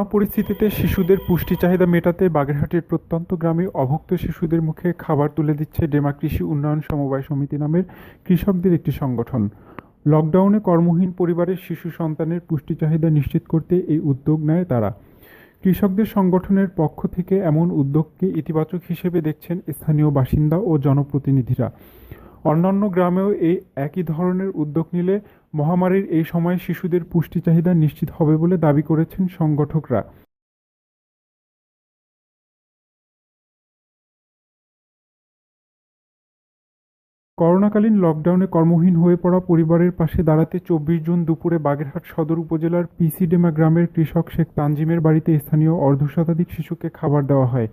Corona পরিস্থিতিতে শিশুদের পুষ্টি চাহিদা মেটাতে বাগেরহাটের প্রত্যন্ত গ্রামে অভুক্ত শিশুদের মুখে খাবার তুলে দিচ্ছে ডেমা কৃষি উন্নয়ন সমবায় সমিতি নামের কৃষকদের একটি সংগঠন। লকডাউনে কর্মহীন পরিবারের শিশু সন্তানের পুষ্টি চাহিদা নিশ্চিত করতে এই উদ্যোগ নেয় তারা। কৃষকদের সংগঠনের পক্ষ থেকে এমন উদ্যোগকে ইতিবাচক হিসেবে দেখছেন স্থানীয় বাসিন্দা ও জনপ্রতিনিধিরা। অন্যান্য গ্রামেও এই একই ধরনের উদ্যোগ নিলে মহামারীর এই সময়ে শিশুদের পুষ্টি চাহিদা নিশ্চিত হবে বলে দাবি করেছেন সংগঠকরা। করোনাকালীন লকডাউনে কর্মহীন হয়ে পড়া পরিবারের পাশে দাঁড়াতে ২৪ জুন দুপুরে বাগেরহাট সদর উপজেলার পিসিডেমা গ্রামের কৃষক শেখ তানজিমের বাড়িতে স্থানীয় অর্ধশতাধিক শিশুকে খাবার দেওয়া হয়।